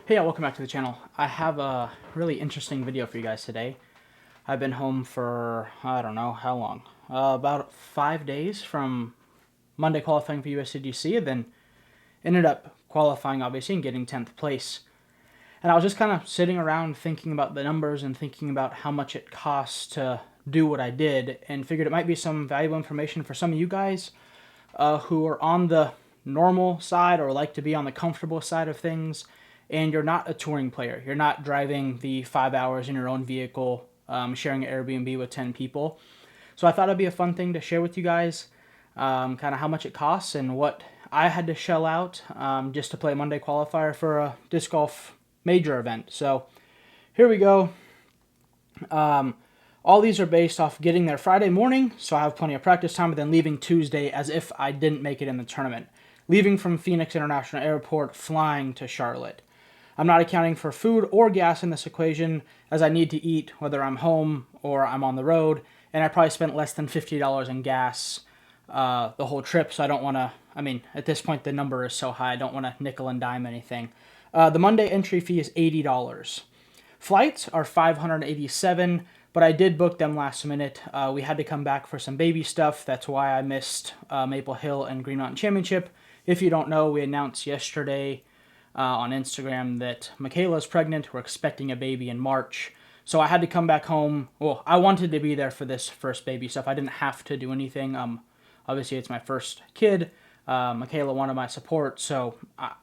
Hey, welcome back to the channel. I have a really interesting video for you guys today. I've been home for, I don't know how long, about 5 days from Monday qualifying for USCGC, and then ended up qualifying, obviously, and getting 10th place. And I was just kind of sitting around thinking about the numbers and thinking about how much it costs to do what I did, and figured it might be some valuable information for some of you guys who are on the normal side or like to be on the comfortable side of things, and you're not a touring player. You're not driving the 5 hours in your own vehicle, sharing an Airbnb with 10 people. So I thought it'd be a fun thing to share with you guys, kind of how much it costs and what I had to shell out just to play Monday qualifier for a disc golf major event. So here we go. All these are based off getting there Friday morning, so I have plenty of practice time, but then leaving Tuesday as if I didn't make it in the tournament. Leaving from Phoenix International Airport, flying to Charlotte. I'm not accounting for food or gas in this equation, as I need to eat whether I'm home or I'm on the road, and I probably spent less than $50 in gas the whole trip, so I don't want to, at this point the number is so high, I don't want to nickel and dime anything. The Monday entry fee is $80. Flights are $587, but I did book them last minute. We had to come back for some baby stuff. That's why I missed Maple Hill and Green Mountain Championship. If you don't know, we announced yesterday on Instagram that Michaela's pregnant. We're expecting a baby in March. So I had to come back home. Well, I wanted to be there for this first baby stuff. I didn't have to do anything. Obviously, it's my first kid. Michaela wanted my support, so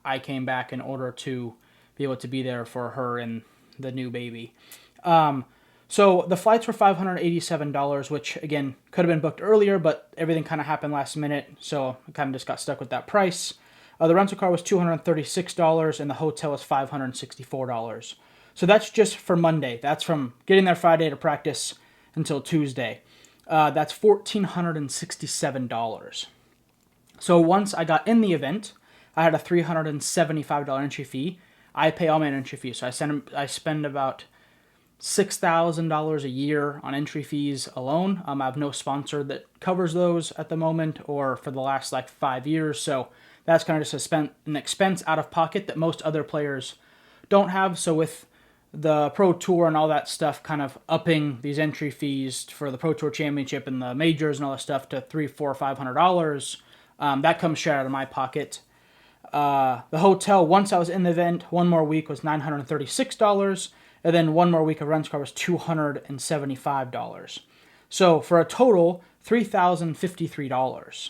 I came back in order to be able to be there for her and the new baby. So the flights were $587, which, again, could have been booked earlier, but everything kind of happened last minute, so I kind of just got stuck with that price. The rental car was $236, and the hotel was $564. So that's just for Monday. That's from getting there Friday to practice until Tuesday. That's $1,467. So once I got in the event, I had a $375 entry fee. I pay all my entry fees, so I spend about $6,000 a year on entry fees alone. I have no sponsor that covers those at the moment or for the last 5 years, so that's kind of just an expense out of pocket that most other players don't have. So with the Pro Tour and all that stuff kind of upping these entry fees for the Pro Tour Championship and the majors and all that stuff to $300, $400, $500, that comes straight out of my pocket. The hotel, once I was in the event, one more week was $936, and then one more week of rental car was $275. So for a total, $3,053.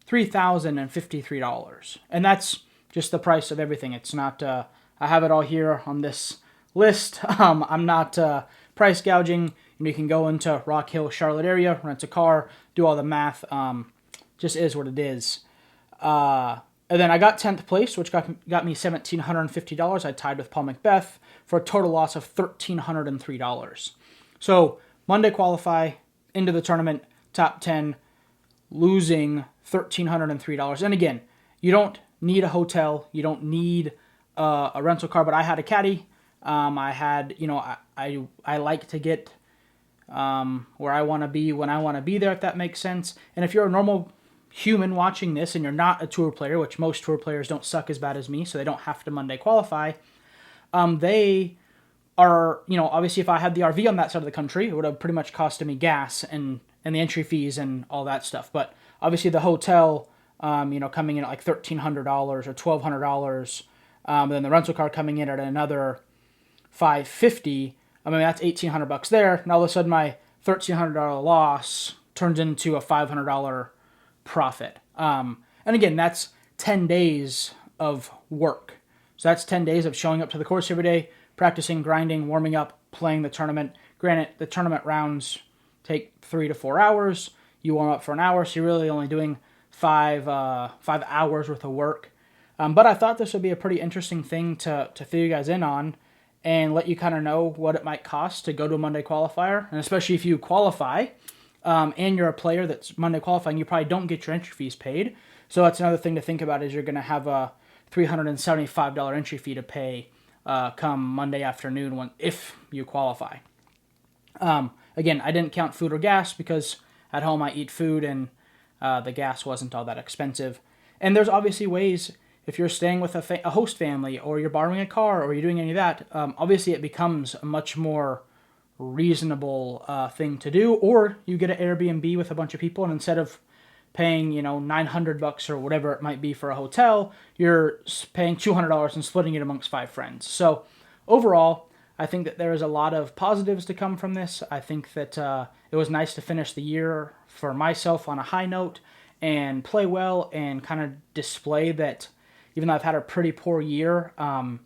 $3,053. And that's just the price of everything. It's not, I have it all here on this list. I'm not price gouging. You can go into Rock Hill, Charlotte area, rent a car, do all the math. Just is what it is. And then I got 10th place, which got me $1,750. I tied with Paul Macbeth for a total loss of $1,303. So Monday qualify, into the tournament, top 10, losing $1,303. And again, you don't need a hotel. You don't need a rental car, but I had a caddy. I had, I like to get where I want to be when I want to be there, if that makes sense. And if you're a normal human watching this and you're not a tour player, which most tour players don't suck as bad as me, so they don't have to Monday qualify, they are, obviously if I had the RV on that side of the country, it would have pretty much costed me gas and the entry fees and all that stuff. But obviously the hotel, coming in at $1,300 or $1,200, then the rental car coming in at another $550. That's $1,800 there. Now all of a sudden my $1,300 loss turns into a $500 profit. And again, that's 10 days of work. So that's 10 days of showing up to the course every day, practicing, grinding, warming up, playing the tournament. Granted, the tournament rounds take 3 to 4 hours. You warm up for an hour, so you're really only doing 5 hours worth of work. But I thought this would be a pretty interesting thing to fill you guys in on and let you kind of know what it might cost to go to a Monday qualifier. And especially if you qualify and you're a player that's Monday qualifying, you probably don't get your entry fees paid. So that's another thing to think about, is you're going to have a $375 entry fee to pay come Monday afternoon if you qualify. Again, I didn't count food or gas because at home I eat food and the gas wasn't all that expensive. And there's obviously ways, if you're staying with a host family, or you're borrowing a car, or you're doing any of that, obviously it becomes a much more reasonable thing to do. Or you get an Airbnb with a bunch of people, and instead of paying, $900 or whatever it might be for a hotel, you're paying $200 and splitting it amongst 5 friends. So overall, I think that there is a lot of positives to come from this. I think that it was nice to finish the year for myself on a high note and play well and kind of display that even though I've had a pretty poor year, and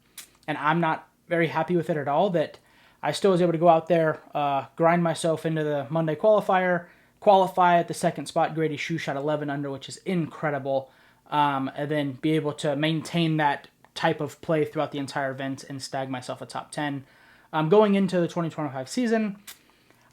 I'm not very happy with it at all, that I still was able to go out there, grind myself into the Monday qualifier, qualify at the second spot, Grady shoe shot 11 under, which is incredible, and then be able to maintain that type of play throughout the entire event and stag myself a top 10. Going into the 2025 season,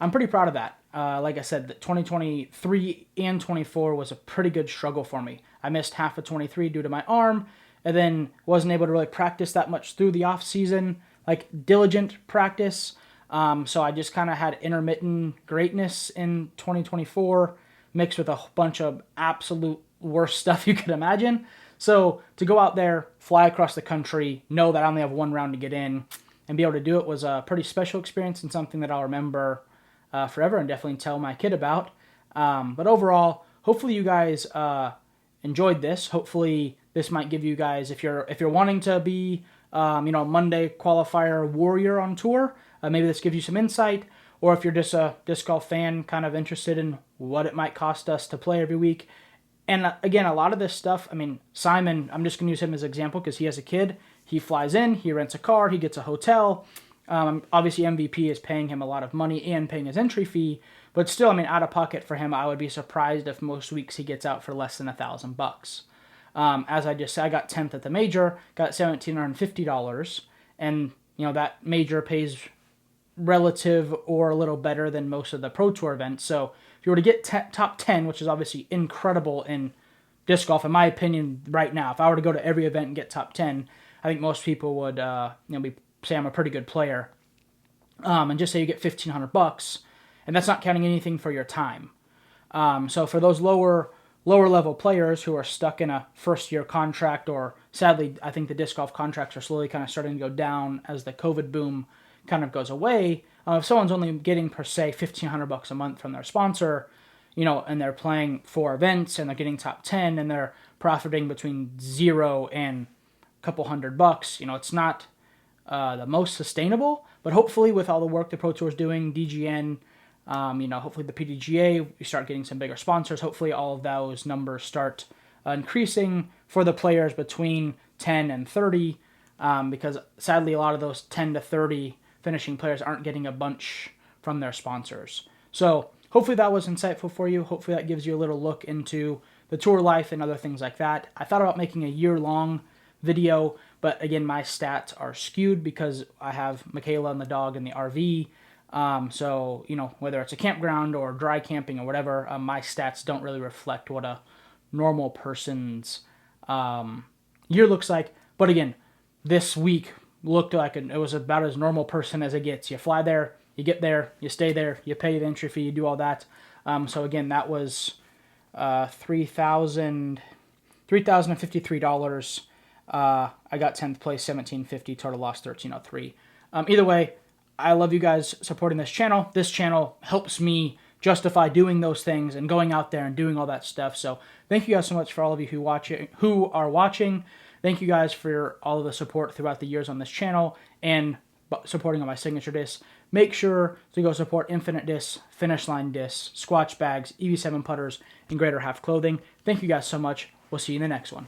I'm pretty proud of that. Like I said, the 2023 and 24 was a pretty good struggle for me. I missed half of 23 due to my arm, and then wasn't able to really practice that much through the off season, like diligent practice. So I just kind of had intermittent greatness in 2024, mixed with a bunch of absolute worst stuff you could imagine. So to go out there, fly across the country, know that I only have one round to get in, and be able to do it was a pretty special experience and something that I'll remember forever and definitely tell my kid about. But overall, hopefully you guys enjoyed this. Hopefully this might give you guys, if you're wanting to be Monday qualifier warrior on tour, maybe this gives you some insight. Or if you're just a disc golf fan, kind of interested in what it might cost us to play every week. And again, a lot of this stuff, Simon, I'm just going to use him as an example because he has a kid. He flies in, he rents a car, he gets a hotel. Obviously, MVP is paying him a lot of money and paying his entry fee. But still, out of pocket for him, I would be surprised if most weeks he gets out for less than $1,000. As I just said, I got 10th at the major, got $1,750. And, that major pays relative or a little better than most of the Pro Tour events. So if you were to get top 10, which is obviously incredible in disc golf, in my opinion, right now, if I were to go to every event and get top 10, I think most people would say I'm a pretty good player. And just say you get $1,500, and that's not counting anything for your time. So for those lower level players who are stuck in a first year contract, or sadly, I think the disc golf contracts are slowly kind of starting to go down as the COVID boom kind of goes away. If someone's only getting per se $1,500 a month from their sponsor, and they're playing 4 events and they're getting top 10 and they're profiting between $0 and a couple $100, it's not the most sustainable. But hopefully, with all the work the Pro Tour is doing, DGN, hopefully the PDGA, we start getting some bigger sponsors. Hopefully, all of those numbers start increasing for the players between 10 and 30, because sadly, a lot of those 10 to 30 finishing players aren't getting a bunch from their sponsors. So hopefully that was insightful for you. Hopefully that gives you a little look into the tour life and other things like that. I thought about making a year-long video, but again, my stats are skewed because I have Michaela and the dog in the RV. So, whether it's a campground or dry camping or whatever, my stats don't really reflect what a normal person's year looks like. But again, this week looked like it was about as normal person as it gets. You fly there, you get there, you stay there, you pay the entry fee, you do all that. So again, that was $3,053. I got 10th place, $1,750, total loss $1,303. Either way, I love you guys supporting this channel. This channel helps me justify doing those things and going out there and doing all that stuff. So thank you guys so much for all of you who are watching. Thank you guys for all of the support throughout the years on this channel and supporting on my signature discs. Make sure to go support Infinite Discs, Finish Line Discs, Squatch Bags, EV7 Putters, and Greater Half Clothing. Thank you guys so much. We'll see you in the next one.